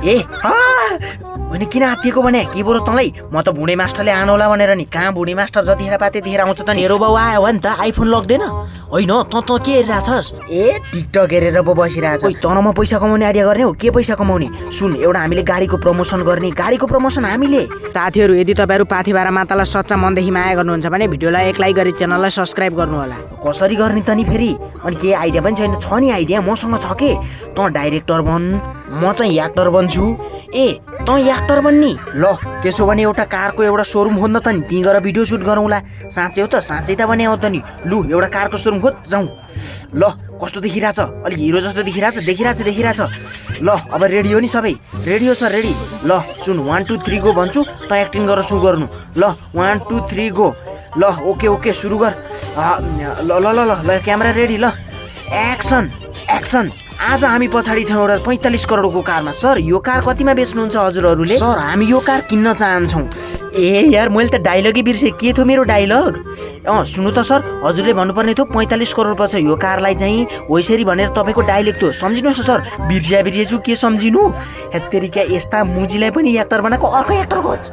ए भने किन आत्तिएको भने के बरु तँलाई म त बुढे मास्टरले आनौला भनेर नि कहाँ बुढे मास्टर जतिखेर पाए त्यतिखेर आउँछ त मेरो बाउ आयो भने त आइफोन लग्दैन होइन त के हेरिरहेछस् ए टिकटक हेरेर पो बसिरहेछ तँमा पैसा कमाउने आइडिया गर्ने हो के पैसा कमाउने सुन एउटा हामीले गाडीको प्रमोसन गर्ने गाडीको प्रमोसन हामीले साथीहरू यदि तपाईँहरू पाथिभारा मातालाई सच्चा मनदेखि माया गर्नुहुन्छ भने भिडियोलाई एक लाइक गरी च्यानललाई सब्सक्राइब गर्नु होला कसरी गर्ने त नि फेरि अनि के आइडिया पनि छैन छ नि आइडिया मसँग छ के तँ डाइरेक्टर बन म चाहिँ एक्टर बन्छु ए तँ एक्टर बन्नी ल त्यसो भने एउटा कारको एउटा सोरुम खोज्न त नि त्यहीँ गएर भिडियो सुट गरौँला साँच्चै हो त साँच्चै त भने हो त नि लु एउटा कारको सोरुम खोज जाउँ ल कस्तो देखिरहेछ अलिक हिरो जस्तो देखिरहेछ ल अब रेडी हो नि सबै रेडी हो सर रेडी ल सुन 1 2 3 गो भन्छु त एक्टिङ गरेर सुरु गर्नु ल 1 2 3 गो ल ओके सुरु गर ल ल ल ल क्यामेरा रेडी ल एक्सन आज हामी पछाडि छौँ एउटा 45 करोडको कारमा सर यो कार कतिमा बेच्नुहुन्छ हजुरहरूले सर हामी यो कार किन्न चाहन्छौँ ए यार मैले त डाइलगै बिर्सेँ के थियो मेरो डाइलग सुन्नु त सर हजुरले भन्नुपर्ने थियो 45 करोड पर्छ यो कारलाई चाहिँ होइसरी भनेर तपाईँको डाइलग थियो सम्झिनुहोस् न सर बिर्सिएछु के सम्झिनु हेत्तेरिका यस्ता मुजीलाई पनि एक्टर बनाएको अर्को एक्टर खोज